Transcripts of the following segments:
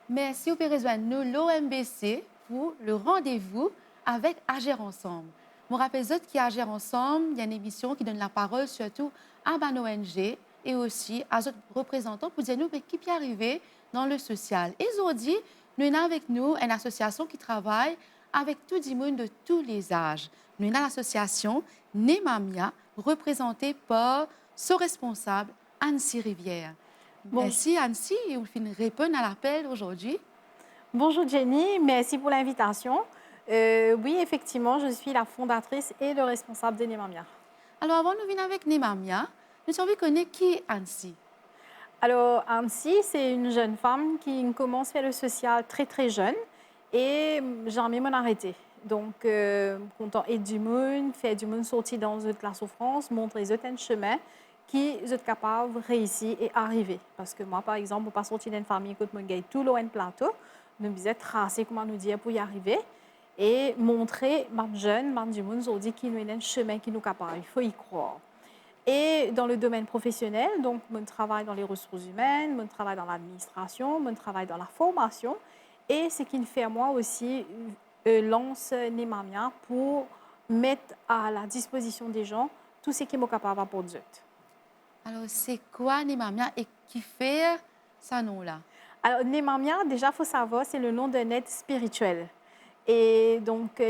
Merci vous pouvez rejoindre nous l'OMBC pour le rendez-vous avec Agir Ensemble. Je rappelle autres qui Agir Ensemble, il y a une émission qui donne la parole surtout à une ONG et aussi à d'autres représentants pour dire nous qui peut arriver dans le social. Et aujourd'hui, nous avons avec nous une association qui travaille avec tout le monde de tous les âges. Nous avons l'association Nemamia, représentée par son responsable, Annecy Rivière. Merci Annecy, vous finissez répondre à l'appel aujourd'hui. Bonjour Jenny, merci pour l'invitation. Oui, effectivement, je suis la fondatrice et le responsable de Nemamia. Alors avant de venir avec Nemamia, nous avons connaître qui est Annecy. Alors Annecy, c'est une jeune femme qui commence à faire le social très très jeune et jamais m'en arrêter. Donc, content aider du monde, faire du monde sortir dans la souffrance, montrer un chemin qui est capable de réussir et arriver. Parce que moi, par exemple, je ne pas sortir d'une famille qui me tout loin de plateau, nous devons tracer comment nous dire pour y arriver et montrer aux jeunes, du monde, qui nous un chemin qui nous capable. Il faut y croire. Et dans le domaine professionnel, donc, mon travail dans les ressources humaines, mon travail dans l'administration, mon travail dans la formation. Et ce qui me fait moi aussi lance Nemamia pour mettre à la disposition des gens tout ce qui est capable pour eux. Alors, c'est quoi Nemamia et qui fait ce nom-là? Alors, Nemamia, déjà, il faut savoir, c'est le nom d'un aide spirituel. Et donc,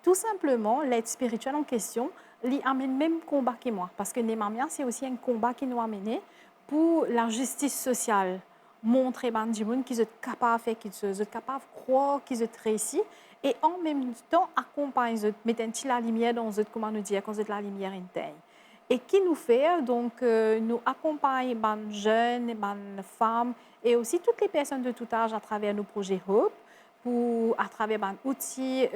tout simplement, l'aide spirituelle en question, il amène le même combat que moi. Parce que Nemamia, c'est aussi un combat qui nous a mené pour la justice sociale. Montrer aux gens qu'ils sont capables de faire, qu'ils sont capables de croire, qu'ils sont réussis. Et en même temps, accompagner, mettre la lumière dans eux, comment nous dire, quand la lumière interne. Et qui nous fait, donc, nous accompagne les jeunes, les femmes et aussi toutes les personnes de tout âge à travers nos projets Hope, à travers des outils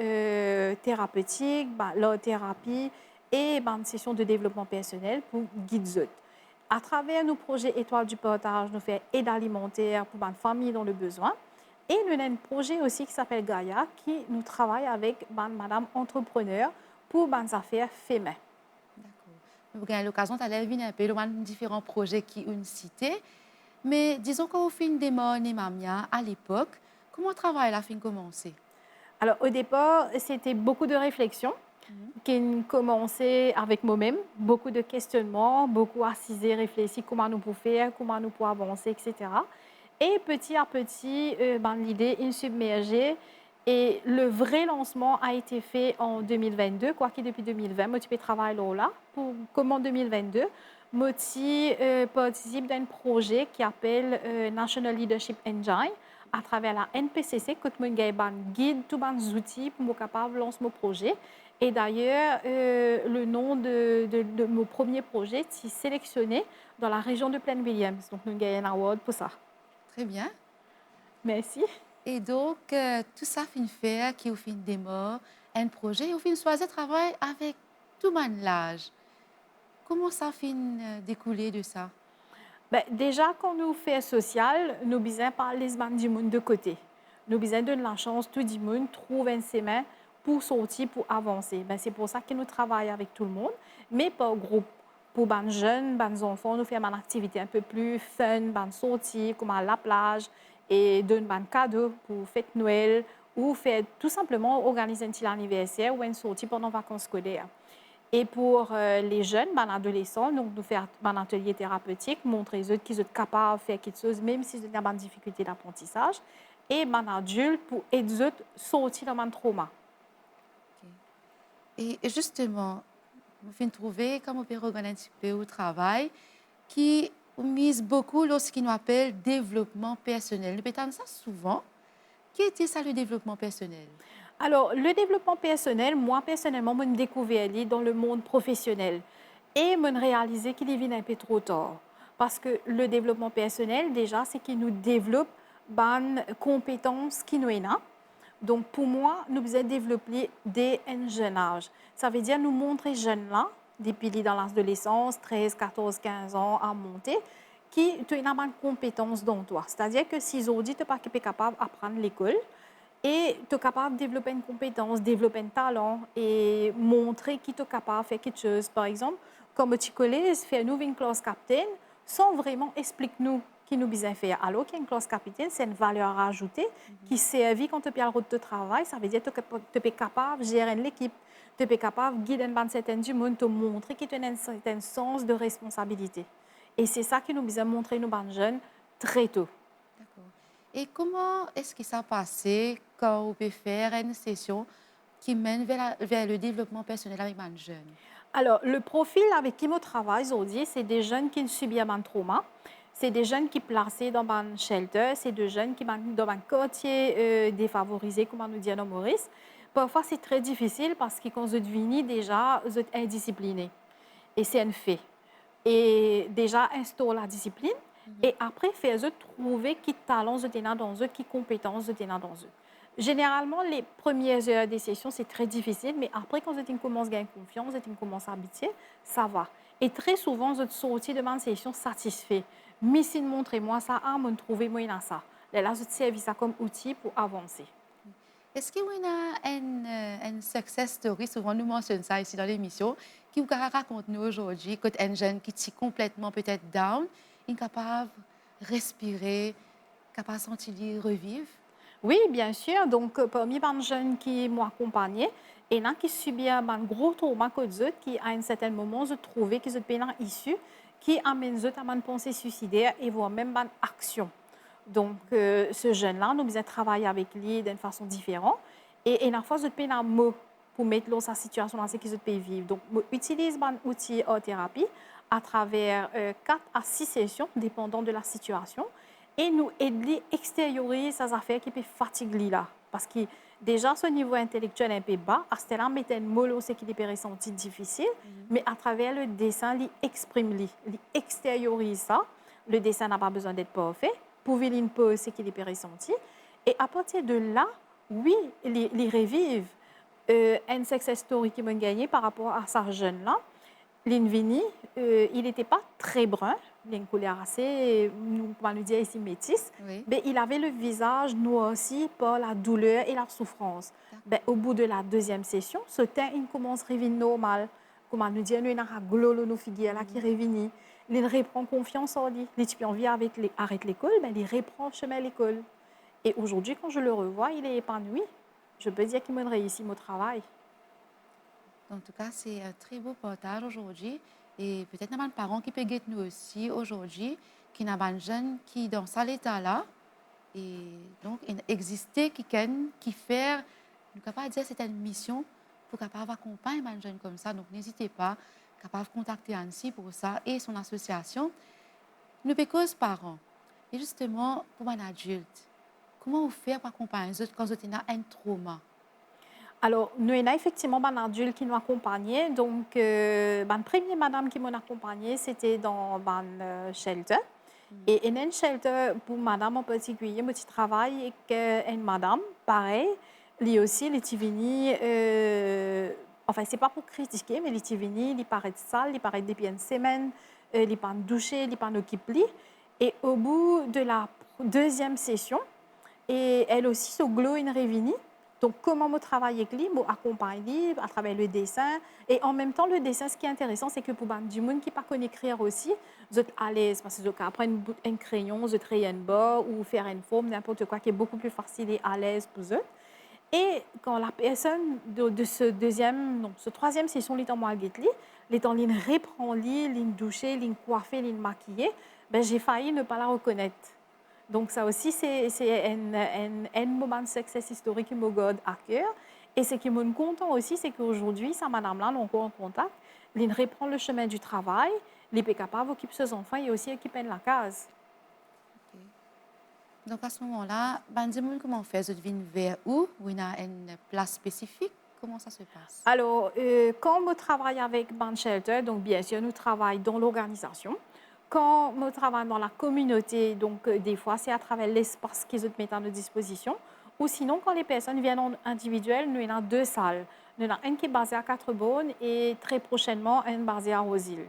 thérapeutiques, leur thérapie et des sessions de développement personnel pour guider. À travers nos projets Étoiles du partage, nous faisons aide alimentaire pour les familles dans le besoin. Et nous avons un projet aussi qui s'appelle Gaia, qui nous travaille avec madame entrepreneur pour les affaires féminines. Vous avez l'occasion d'aller venir un peu dans différents projets qui ont cité. Mais disons qu'au fin des mois Nemamia, à l'époque, comment le travail a commencé? Alors, au départ, c'était beaucoup de réflexions qui ont commencé avec moi-même, beaucoup de questionnements, beaucoup assisés, réfléchis comment nous pouvons faire, comment nous pouvons avancer, etc. Et petit à petit, l'idée est submergée. Et le vrai lancement a été fait en 2022, quoi qu'il depuis 2020, moi, je travaille là pour comment 2022. Moi, participe d'un projet qui s'appelle National Leadership Engine à travers la NPCC, que je guide tous les outils pour être capable de lancer mon projet. Et d'ailleurs, le nom de mon premier projet est sélectionné dans la région de Plaine Williams. Donc, nous avons un award pour ça. Très bien. Merci. Et donc, tout ça fin faire qui au fin démarre un projet, au fin choisir travail avec tout le monde l'âge. Comment ça fin découler de ça? Ben, déjà, quand nous faisons social, nous besoin par les gens du monde de côté. Nous besoin donner la chance tout le monde trouve un chemin pour sortir, pour avancer. Ben, c'est pour ça que nous travaillons avec tout le monde, mais par groupe. Pour les jeunes, les enfants, nous faisons une activité un peu plus fun, une sortie, comme à la plage, et donner un cadeau pour fête Noël, ou faire tout simplement organiser un petit anniversaire ou une sortie pendant les vacances scolaires. Et pour les jeunes, les adolescents, donc nous faisons un atelier thérapeutique, montrer eux qu'ils sont capables de faire quelque chose, même s'ils ont des difficultés d'apprentissage. Et les adultes pour aider eux à sortir de leur trauma. Okay. Et justement, vous finissez trouver, comme on peut organiser un petit peu au travail, qui mise beaucoup sur ce qu'on appelle développement personnel. Nous peut-être ça souvent. Qu'est-ce que ça le développement personnel? Alors, le développement personnel, moi, personnellement, je me découvert dans le monde professionnel et je me réalisé qu'il est venu un peu trop tard. Parce que le développement personnel, déjà, c'est qu'il nous développe des compétences qui nous ont. Donc, pour moi, nous devons développer dès un jeune âge. Ça veut dire nous montrer jeunes là, depuis dans l'adolescence, 13, 14, 15 ans à monter, qui tu as une compétence dans toi. C'est-à-dire que si aujourd'hui tu n'es pas capable d'apprendre l'école, et tu es capable de développer une compétence, développer un talent et montrer que tu es capable de faire quelque chose. Par exemple, comme tu connais, faire nous une classe captain sans vraiment expliquer nous qui nous besoin faire. Alors qu'une classe capitaine, c'est une valeur ajoutée qui servit quand tu as le rôle de travail. Ça veut dire que tu es capable de gérer l'équipe, tu es capable de guider une certaine du monde, te montrer que tu as un certain sens de responsabilité. Et c'est ça qui nous besoin montrer nous jeunes très tôt. D'accord. Et comment est-ce que ça passé quand on peut faire une session qui mène vers le développement personnel avec un jeune? Alors, le profil avec qui je travaille aujourd'hui, c'est des jeunes qui subissent un trauma. C'est des jeunes qui sont placés dans un shelter. C'est des jeunes qui sont dans un quartier défavorisé, comme on nous dit à Maurice. Parfois, c'est très difficile parce qu'ils sont devenus déjà indisciplinés. Et c'est un fait. Et déjà, instaure la discipline. Et après, faire eux trouver qui talent ils ont dans eux, qui compétences ils ont dans eux. Généralement, les premières heures des sessions, c'est très difficile, mais après, quand ils commencent à gagner confiance, ils commencent à habituer, ça va. Et très souvent, ils sortent de ma session satisfaits. Mais si montrez-moi ça, me trouver moi dans ça. Là, je servis ça comme outil pour avancer. Est-ce qu'il y a une success story, souvent nous mentionnons ça ici dans l'émission, qui vous raconte nous aujourd'hui, quand un jeune qui est complètement peut-être down, incapable de respirer, capable de sentir revivre? Oui, bien sûr. Donc, parmi les jeunes qui m'ont accompagné, il y en a qui subissent un gros trauma que eux, qui, à un certain moment, se trouvaient qu'ils étaient issus, qui amènent eux à une pensée suicidaire et voire même une action. Donc, ce jeune-là, nous avons travaillé avec lui d'une façon différente. Et une fois, je peux un mot pour mettre dans sa situation dans laquelle ils peuvent vivre. Donc, j'utilise un outil en thérapie à travers 4 à 6 sessions, dépendant de la situation. Et nous aider à extérioriser ces affaires qui peuvent fatiguer là. Parce que déjà, ce niveau intellectuel est un peu bas. À ce moment-là, mettre un mot, c'est qu'il est ressenti difficile. Mais à travers le dessin, il exprime, il extériorise ça. Le dessin n'a pas besoin d'être parfait. Pour une pause, c'est qu'il est ressenti. Et à partir de là, oui, il revive une success story qui m'a gagné par rapport à sa jeune-là. L'invini, il n'était pas très brun, il a une couleur assez, on va le dire ici, métisse, Oui. mais il avait le visage noirci par la douleur et la souffrance. Ben, au bout de la deuxième session, ce teint il commence à revenir normal. Comme on nous dit, il y a un glolo nos figures là qui revient. Il reprend confiance en lui. Il a envie arrête l'école, ben, il reprend le chemin à l'école. Et aujourd'hui, quand je le revois, il est épanoui. Je peux dire qu'il m'a réussi mon travail. En tout cas, c'est un très beau partage aujourd'hui. Et peut-être qu'il y a des parents qui peuvent guetter nous aussi aujourd'hui, qui n'ont pas de jeunes qui dans cet état-là. Et donc, il existe qui faire, nous capable de dire c'est une mission pour capable accompagner un jeune comme ça. Donc, n'hésitez pas, capable de contacter Annecy pour ça et son association. Nous cause parents. Et justement, pour un adulte, comment vous faire pour accompagner les autres quand vous avez un trauma? Alors, nous avons effectivement un adulte qui nous accompagnait. Donc, la première madame qui m'a accompagnée, c'était dans un shelter. Et in un shelter, pour madame en particulier, moi, je travaille avec une madame, pareil. Lui aussi, il est venu, enfin, ce n'est pas pour critiquer, mais il est venu, il paraît sale, il paraît depuis une semaine, il n'est pas douché, il n'est pas occupé. Et au bout de la deuxième session, et elle aussi, ce glow est revenu. Donc, comment je travaille avec lui, je accompagne lui à travers le dessin. Et en même temps, le dessin, ce qui est intéressant, c'est que pour du monde qui ne peut pas écrire aussi, vous êtes à l'aise. Parce que vous apprendre un crayon, vous créer un bord ou faire une forme, n'importe quoi qui est beaucoup plus facile et à l'aise pour eux. Et quand la personne de ce troisième session, est en moi est en ligne reprend ligne doucher, ligne coiffer, ligne maquiller, ben, j'ai failli ne pas la reconnaître. Donc, ça aussi, c'est un moment de success historique qui me garde à cœur. Et ce qui me content aussi, c'est qu'aujourd'hui, sa madame-là, on est encore en contact. Elle reprend le chemin du travail, elle est capable d'occuper ses enfants et aussi occuper la case. Ok. Donc à ce moment-là, dis-moi comment on fait? Vous devez vers où? Ou il y a une place spécifique? Comment ça se passe? Alors, quand on travaille avec Band Shelter, donc bien sûr, nous travaillons dans l'organisation. Quand on travaille dans la communauté, donc des fois, c'est à travers l'espace qu'ils ont mis à notre disposition. Ou sinon, quand les personnes viennent en individuel, nous avons deux salles. Nous avons une qui est basée à Quatre-Beaunes et très prochainement, une basée à Rosille.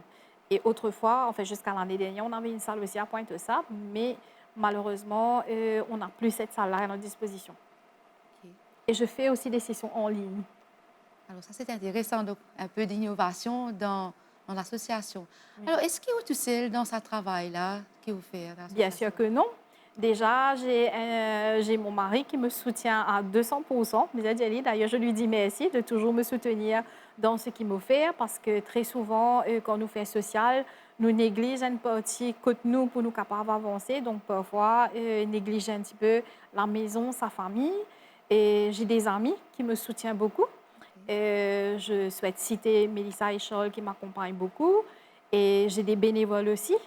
Et autrefois, enfin jusqu'à l'année dernière, on avait une salle aussi à Pointe-aux-Sables, mais malheureusement, on n'a plus cette salle-là à notre disposition. OK. Et je fais aussi des sessions en ligne. Alors ça, c'est intéressant, donc un peu d'innovation dans l'association. Oui. Alors, est-ce qu'il y a tout seul dans ce travail-là que vous faites dans Bien sûr l'association? que non. Déjà, j'ai mon mari qui me soutient à 200%. D'ailleurs, je lui dis merci de toujours me soutenir dans ce qu'il me fait parce que très souvent, quand nous faisons social, nous négligeons une partie côté nous pour nous capables d'avancer. Donc, parfois, négliger un petit peu la maison, sa famille. Et j'ai des amis qui me soutiennent beaucoup. OK. Je souhaite citer Mélissa Echol qui m'accompagne beaucoup. Et j'ai des bénévoles aussi,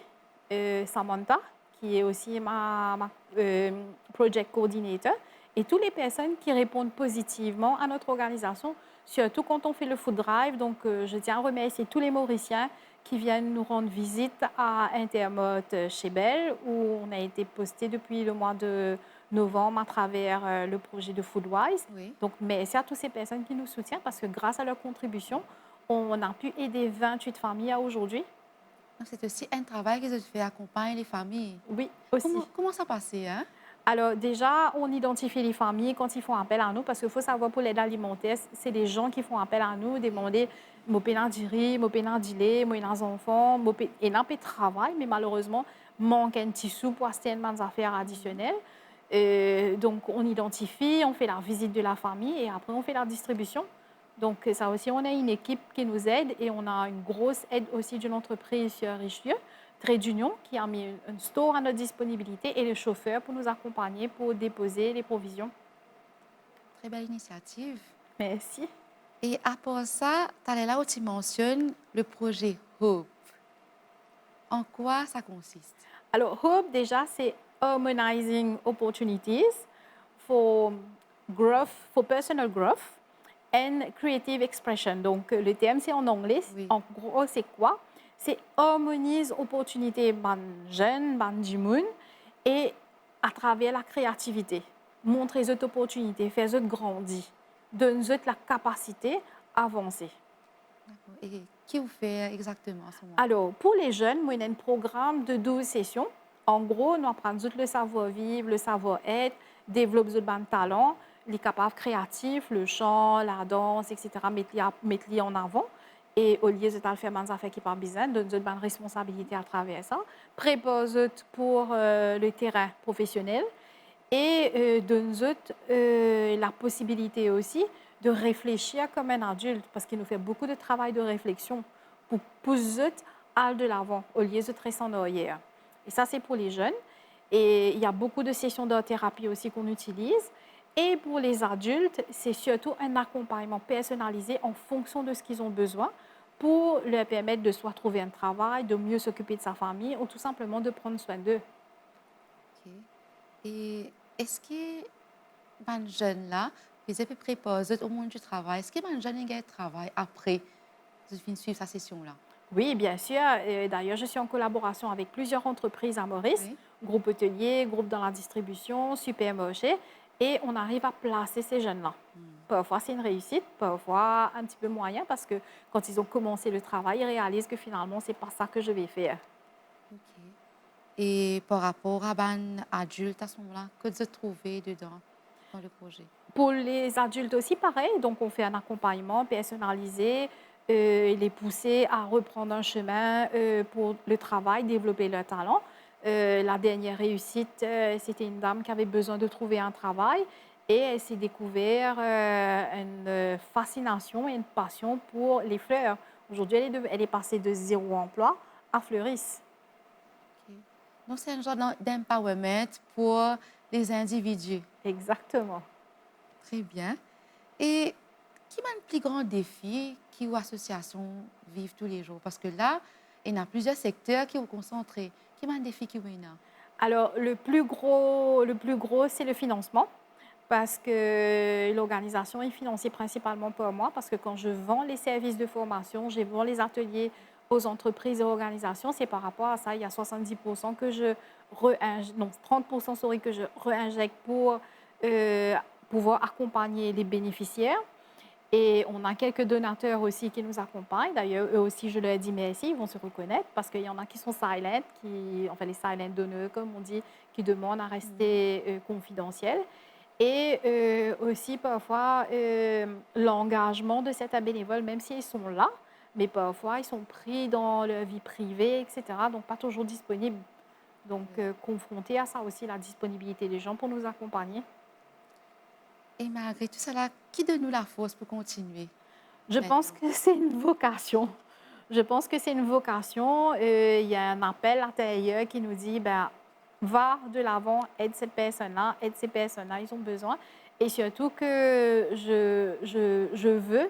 Samantha, qui est aussi ma project coordinator, et toutes les personnes qui répondent positivement à notre organisation, surtout quand on fait le food drive. Donc, je tiens à remercier tous les Mauriciens qui viennent nous rendre visite à Intermote chez Belle, où on a été posté depuis le mois de novembre à travers le projet de Foodwise. Oui. Donc, merci à toutes ces personnes qui nous soutiennent parce que grâce à leur contribution, on a pu aider 28 familles à aujourd'hui. Donc, c'est aussi un travail que vous faites accompagner les familles. Oui, aussi. Comment ça passait, hein? Alors déjà, on identifie les familles quand ils font appel à nous parce qu'il faut savoir pour l'aide alimentaire, c'est des gens qui font appel à nous, demander mon pénin du riz, mon pénin du lait, mon enfants, et n'a pas de travail, mais malheureusement, manque un petit sou pour acheter une affaires additionnelles. Donc on identifie, on fait la visite de la famille et après on fait la distribution. Donc ça aussi, on a une équipe qui nous aide et on a une grosse aide aussi d'une entreprise sur Richelieu, Trade Union, qui a mis un store à notre disponibilité et les chauffeurs pour nous accompagner pour déposer les provisions. Très belle initiative. Merci. Et à part ça, tu es là où tu mentionnes le projet Hope. En quoi ça consiste? Alors, Hope, déjà, c'est Harmonizing Opportunities for Growth, for Personal Growth and Creative Expression. Donc, le terme, c'est en anglais. Oui. En gros, c'est quoi? C'est harmonise opportunités ban jeunes, ban du monde, et à travers la créativité, montrer cette opportunité, faire cette grandir, donner la capacité à avancer. D'accord. Et qui vous fait exactement à ce moment? Alors, pour les jeunes, moi, il y a un programme de 12 sessions. En gros, nous apprenons tout le savoir-vivre, le savoir-être, développer de talents, les capables créatifs, le chant, la danse, etc., mettre en avant. Et au lieu de faire des affaires qui parlent besoin, de bonnes responsabilités à travers ça, préparer pour le terrain professionnel et donne la possibilité aussi de réfléchir comme un adulte, parce qu'il nous fait beaucoup de travail de réflexion pour pousser aller de l'avant au lieu de rester en arrière. Et ça, c'est pour les jeunes. Et il y a beaucoup de sessions d'art-thérapie aussi qu'on utilise. Et pour les adultes, c'est surtout un accompagnement personnalisé en fonction de ce qu'ils ont besoin pour leur permettre de soit trouver un travail, de mieux s'occuper de sa famille ou tout simplement de prendre soin d'eux. OK. Et est-ce que les jeunes là, ils ont préposé au monde du travail? Est-ce que les jeunes ont un travail après de finir suivre sa session-là? Oui, bien sûr. D'ailleurs, je suis en collaboration avec plusieurs entreprises à Maurice, Oui. groupe hôtelier, groupe dans la distribution, supermarché, et on arrive à placer ces jeunes-là. Parfois, c'est une réussite, parfois un petit peu moyen, parce que quand ils ont commencé le travail, ils réalisent que finalement, c'est pas ça que je vais faire. OK. Et par rapport à les adultes à ce moment-là, que vous trouvez dedans, dans le projet? Pour les adultes aussi, pareil. Donc, on fait un accompagnement personnalisé, les pousser à reprendre un chemin pour le travail, développer leur talent. La dernière réussite, c'était une dame qui avait besoin de trouver un travail et elle s'est découvert une fascination et une passion pour les fleurs. Aujourd'hui, elle est passée de zéro emploi à fleuriste. OK. Donc, c'est un genre d'empowerment pour les individus. Exactement. Très bien. Et qui est le plus grand défi qui ou association vivent tous les jours? Parce que là, il y a plusieurs secteurs qui sont concentrés. Qui est le défi qui est là? Alors, le plus gros, c'est le financement, parce que l'organisation est financée principalement par moi, parce que quand je vends les services de formation, je vends les ateliers aux entreprises et organisations, c'est par rapport à ça. Il y a 70% que je non, 30% sorry, que je réinjecte pour pouvoir accompagner les bénéficiaires. Et on a quelques donateurs aussi qui nous accompagnent. D'ailleurs, eux aussi, je leur ai dit merci, ils vont se reconnaître parce qu'il y en a qui sont silent, enfin les silent donneurs, comme on dit, qui demandent à rester confidentiels. Et aussi, parfois, l'engagement de certains bénévoles, même s'ils sont là, mais parfois, ils sont pris dans leur vie privée, etc. Donc, pas toujours disponibles. Donc, confrontés à ça aussi, la disponibilité des gens pour nous accompagner. Et malgré tout cela, qui donne nous la force pour continuer Je pense maintenant? que c'est une vocation. Je pense que c'est une vocation. Il y a un appel intérieur qui nous dit, ben, va de l'avant, aide cette personne-là, aide ces personnes-là, ils ont besoin. Et surtout que je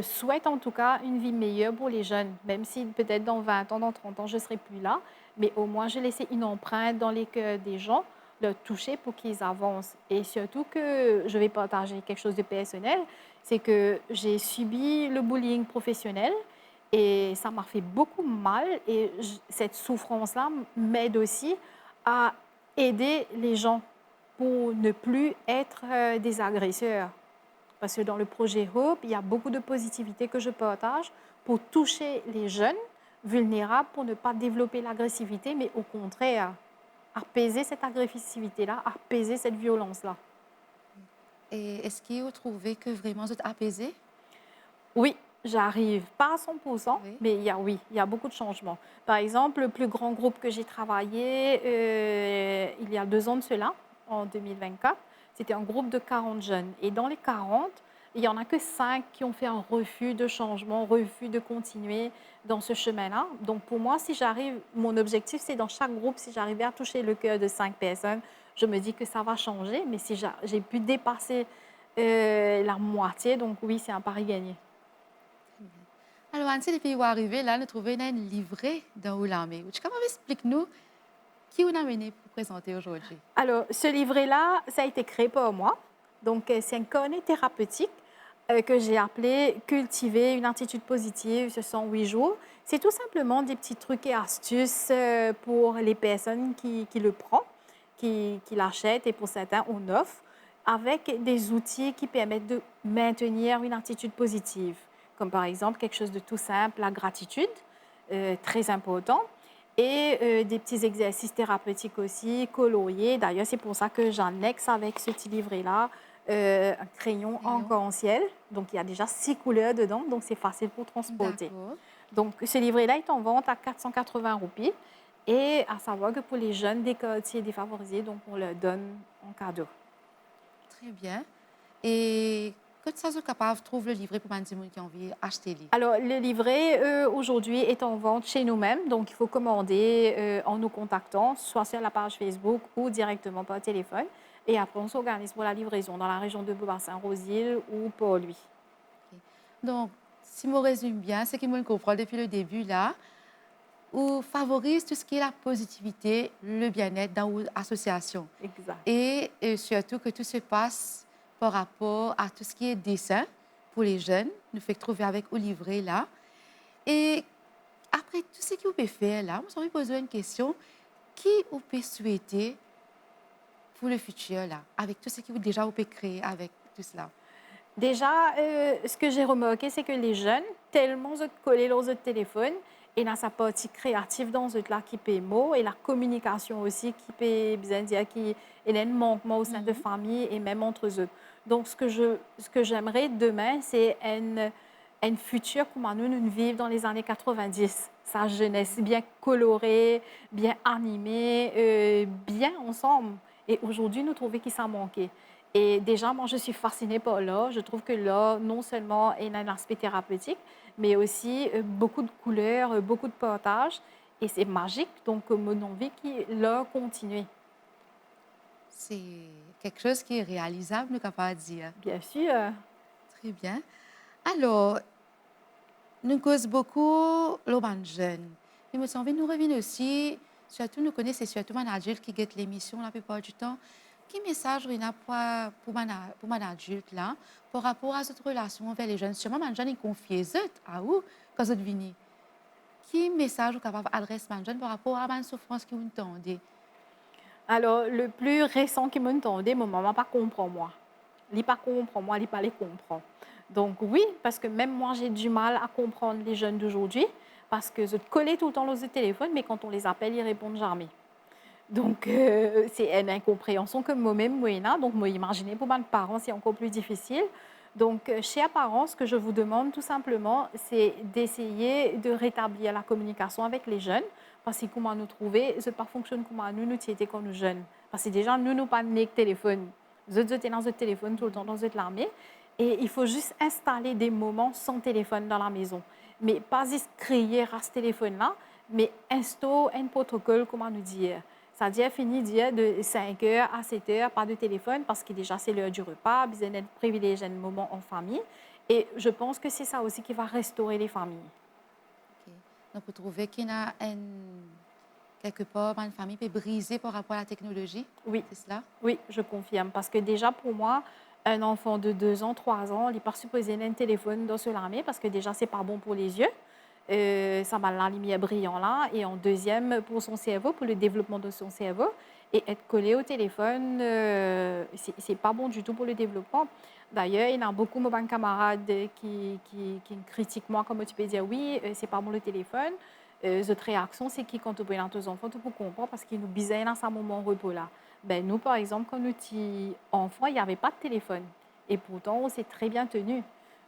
souhaite en tout cas une vie meilleure pour les jeunes, même si peut-être dans 20 ans, dans 30 ans, je ne serai plus là. Mais au moins, j'ai laissé une empreinte dans les cœurs des gens, leur toucher pour qu'ils avancent. Et surtout que je vais partager quelque chose de personnel, c'est que j'ai subi le bullying professionnel et ça m'a fait beaucoup mal. Et cette souffrance-là m'aide aussi à aider les gens pour ne plus être des agresseurs. Parce que dans le projet Hope, il y a beaucoup de positivité que je partage pour toucher les jeunes vulnérables, pour ne pas développer l'agressivité, mais au contraire, apaiser cette agressivité-là, apaiser cette violence-là. Et est-ce que vous trouvez que vraiment vous êtes apaisé? Oui, j'arrive pas à 100%, Oui. mais oui, il y a beaucoup de changements. Par exemple, le plus grand groupe que j'ai travaillé il y a 2 ans de cela, en 2024, c'était un groupe de 40 jeunes. Et dans les 40, il n'y en a que 5 qui ont fait un refus de changement, refus de continuer dans ce chemin-là. Donc pour moi, si j'arrive, mon objectif, c'est dans chaque groupe, si j'arrivais à toucher le cœur de 5 personnes, je me dis que ça va changer. Mais si j'ai pu dépasser la moitié, donc oui, c'est un pari gagné. Alors, Anne, depuis vous arrivez là, nous trouvons une livrée dans Oulamé. Comment explique-nous qui vous a amené pour présenter aujourd'hui? Alors, ce livret-là, ça a été créé par moi. Donc, c'est un carnet thérapeutique que j'ai appelé Cultiver une attitude positive, ce sont 8 jours. C'est tout simplement des petits trucs et astuces pour les personnes qui le prennent, qui l'achètent et pour certains, on offre, avec des outils qui permettent de maintenir une attitude positive. Comme par exemple, quelque chose de tout simple, la gratitude, très important. Et des petits exercices thérapeutiques aussi, coloriés. D'ailleurs, c'est pour ça que j'annexe avec ce petit livret-là un crayon Crayon. arc-en-ciel. Donc, il y a déjà 6 couleurs dedans, donc c'est facile pour transporter. D'accord. Donc, ce livret-là est en vente à 480 roupies. Et à savoir que pour les jeunes des quartiers défavorisés, donc on leur donne en cadeau. Très bien. Et quand ça vous capable, trouve le livret pour les gens qui ont envie d'acheter le livre. Alors, le livret, aujourd'hui, est en vente chez nous-mêmes. Donc, il faut commander en nous contactant, soit sur la page Facebook ou directement par téléphone. Et après, on s'organise pour la livraison dans la région de Beaubassin-Rosile ou Port-Louis. Donc, si je résume bien, ce qui me comprend depuis le début là, ou favorise tout ce qui est la positivité, le bien-être dans l'association. Exact. Et surtout que tout se passe par rapport à tout ce qui est dessin pour les jeunes, nous fait trouver avec au livret là. Et après tout ce que vous pouvez faire là, vous avez posé une question, qui vous peut souhaiter pour le futur là, avec tout ce que vous déjà vous pouvez créer avec tout cela? Déjà, ce que j'ai remarqué, c'est que les jeunes, tellement se collent leurs autres téléphones, et dans sa partie créative dans eux là qui paie mot, et la communication aussi qui peut bien dire qu'il y a un manquement au sein de famille et même entre eux. Donc, ce que j'aimerais demain, c'est un futur comme nous vivons dans les années 90. Sa jeunesse bien colorée, bien animée, bien ensemble. Et aujourd'hui, nous trouvons qu'il s'en manquait. Et déjà, moi, je suis fascinée par l'art. Je trouve que l'art, non seulement est un aspect thérapeutique, mais aussi beaucoup de couleurs, beaucoup de partage. Et c'est magique. Donc, mon envie que l'art continue. C'est quelque chose qui est réalisable, nous capable de dire. Bien sûr. Très bien. Alors, nous causons beaucoup les jeunes. Mais me semble nous revenons aussi, surtout nous connaissons surtout les adultes qui guettent l'émission la plupart du temps. Quel message vous avez pour les adultes là, par rapport à cette relation avec les jeunes? Sûrement, les jeunes ils confient à vous quand vous venez. Quel message vous capable adresser à jeune par rapport à la souffrance que vous entendez? Alors, le plus récent qui m'entendait, mon maman pas comprend moi. Il pas comprend moi, il pas les comprend. Donc oui, parce que même moi, j'ai du mal à comprendre les jeunes d'aujourd'hui, parce que je te collais tout le temps dans le téléphone, mais quand on les appelle, ils répondent jamais. Donc, c'est une incompréhension que moi-même, moi, donc moi, imaginez pour mes parents, c'est encore plus difficile. Donc, chers parents, ce que je vous demande tout simplement, c'est d'essayer de rétablir la communication avec les jeunes, parce que comment nous trouver, ce pas fonctionne comme nous, nous étions quand nous jeunes. Parce que déjà, nous pas né téléphone. Nous étions dans le téléphone tout le temps, dans l'armée. Et il faut juste installer des moments sans téléphone dans la maison. Mais pas juste créer à ce téléphone-là, mais installer un protocole, comment nous dire. C'est-à-dire, fini dire de 5 heures à 7 heures, pas de téléphone, parce que déjà, c'est l'heure du repas, besoin d'être privilégié un moment en famille. Et je pense que c'est ça aussi qui va restaurer les familles. Ok. Donc, vous trouvez qu'il y a quelque part une famille peut briser par rapport à la technologie? Oui, C'est cela? oui, je confirme. Parce que déjà, pour moi, un enfant de 2 ans, 3 ans, il n'est pas supposé avoir un téléphone dans ce l'armée, parce que déjà, c'est pas bon pour les yeux. Ça va la lumière brillante là. Et en deuxième, pour son cerveau, pour le développement de son cerveau. Et être collé au téléphone, c'est pas bon du tout pour le développement. D'ailleurs, il y a beaucoup de mes camarades qui critiquent moi, comme tu peux dire, oui, c'est pas bon le téléphone. Cette réaction, c'est que quand tu prends tes enfants, tu peux comprendre parce qu'ils nous bisaient dans ce moment repos là. Ben, nous, par exemple, quand nous étions enfants, il n'y avait pas de téléphone. Et pourtant, on s'est très bien tenu.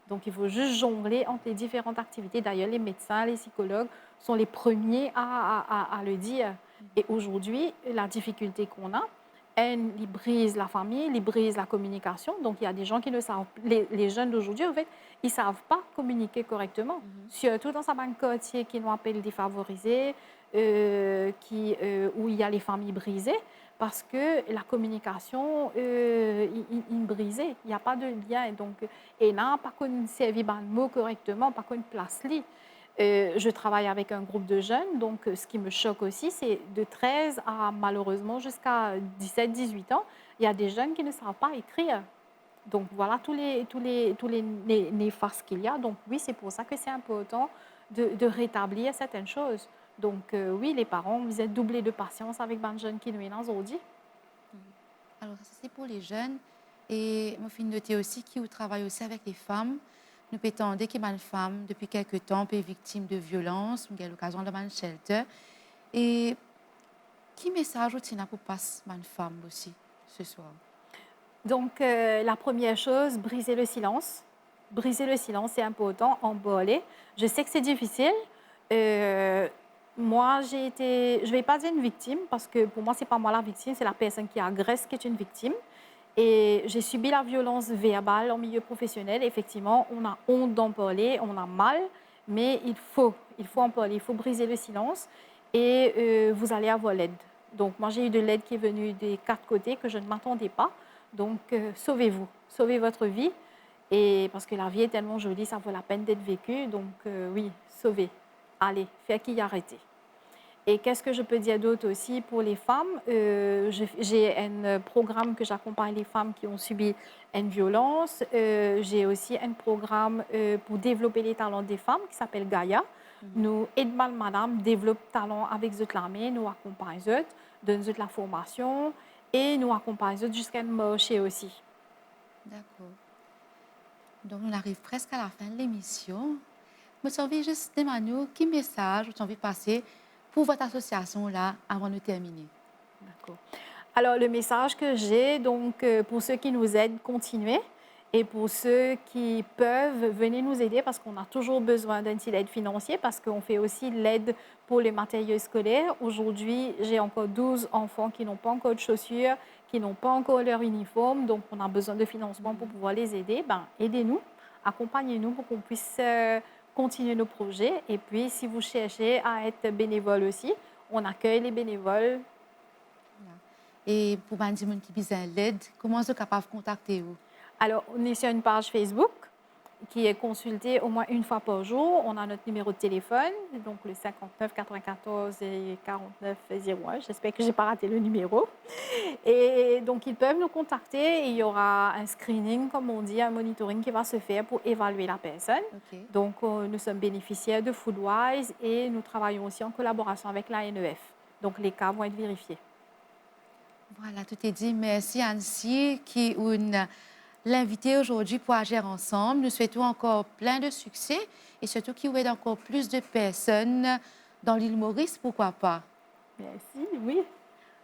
Donc, il faut juste jongler entre les différentes activités. D'ailleurs, les médecins, les psychologues sont les premiers à le dire. Et aujourd'hui, la difficulté qu'on a, ils brisent la famille, ils brisent la communication. Donc, il y a des gens qui ne savent, les jeunes d'aujourd'hui, en fait, ils ne savent pas communiquer correctement. Surtout dans certains quartiers qui nous appellent défavorisés, où il y a les familles brisées, parce que la communication est brisée. Il n'y a pas de lien. Et donc, et là, pas qu'on servi le mot correctement, pas qu'on place li. Je travaille avec un groupe de jeunes, donc ce qui me choque aussi, c'est de 13 à malheureusement jusqu'à 17-18 ans, il y a des jeunes qui ne savent pas écrire. Donc voilà tous les néfastes qu'il y a. Donc oui, c'est pour ça que c'est important de rétablir certaines choses. Donc oui, les parents, vous êtes doublés de patience avec les jeunes qui nous sont aujourd'hui. Alors, ça, c'est pour les jeunes. Et moi, je noter aussi qu'ils travaillent aussi avec les femmes. Nous pétons que une femme, depuis quelque temps, est victime de violences, ou a l'occasion de un shelter. Et quel message tu as pour passer à une femme aussi ce soir? Donc la première chose, briser le silence. Briser le silence, c'est important, en parler. Je sais que c'est difficile. Euh, Moi, je ne vais pas dire une victime, parce que pour moi, ce n'est pas moi la victime, c'est la personne qui agresse qui est une victime. Et j'ai subi la violence verbale en milieu professionnel. Effectivement, on a honte d'en parler, on a mal, mais il faut en parler, il faut briser le silence et vous allez avoir l'aide. Donc, moi, j'ai eu de l'aide qui est venue des 4 côtés que je ne m'attendais pas. Donc, sauvez-vous, sauvez votre vie. Et parce que la vie est tellement jolie, ça vaut la peine d'être vécue. Donc, oui, sauvez. Allez, faites qui arrêter. Et qu'est-ce que je peux dire d'autre aussi pour les femmes? J'ai un programme que j'accompagne les femmes qui ont subi une violence. J'ai aussi un programme pour développer les talents des femmes qui s'appelle Gaïa. Nous aidons madame développer talent avec l'armée, nous accompagnons, donnons la formation et nous accompagnons jusqu'à un marché aussi. D'accord. Donc, on arrive presque à la fin de l'émission. Je me envie juste de demander quel message vous avez envie de passer pour votre association là avant de terminer. D'accord. Alors, le message que j'ai, donc, pour ceux qui nous aident, continuez. Et pour ceux qui peuvent, venez nous aider parce qu'on a toujours besoin d'un petit aide financier parce qu'on fait aussi l'aide pour les matériaux scolaires. Aujourd'hui, j'ai encore 12 enfants qui n'ont pas encore de chaussures, qui n'ont pas encore leur uniforme. Donc, on a besoin de financement pour pouvoir les aider. Ben, aidez-nous, accompagnez-nous pour qu'on puisse continuer nos projets. Et puis, si vous cherchez à être bénévole aussi, on accueille les bénévoles. Et pour les gens qui ont besoin d'aide, comment sont capables de contacter vous? Alors, on est sur une page Facebook qui est consulté au moins une fois par jour. On a notre numéro de téléphone, donc le 59 94 et 49 01. J'espère que je n'ai pas raté le numéro. Et donc, ils peuvent nous contacter. Et il y aura un screening, comme on dit, un monitoring qui va se faire pour évaluer la personne. OK. Donc, nous sommes bénéficiaires de Foodwise et nous travaillons aussi en collaboration avec l'ANEF. Donc, les cas vont être vérifiés. Voilà, tout est dit. Merci Annecy qui est l'invitée aujourd'hui pour agir ensemble. Nous souhaitons encore plein de succès et surtout qu'il y ait encore plus de personnes dans l'île Maurice, pourquoi pas. Merci, oui.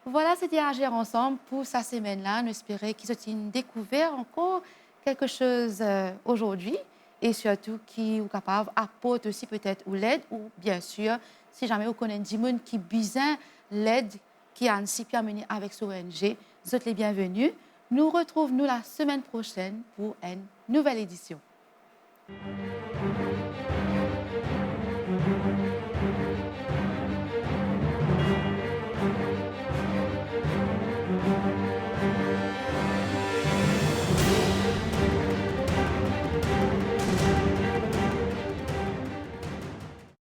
Voilà, c'était agir ensemble pour sa semaine-là. Nous espérons qu'ils ont découvert encore quelque chose aujourd'hui et surtout qui est capable d'apporter aussi peut-être ou l'aide ou bien sûr, si jamais vous connaissez des gens qui ont besoin l'aide qui a ainsi pu amener avec ce ONG, vous êtes les bienvenus. Nous retrouvons la semaine prochaine pour une nouvelle édition.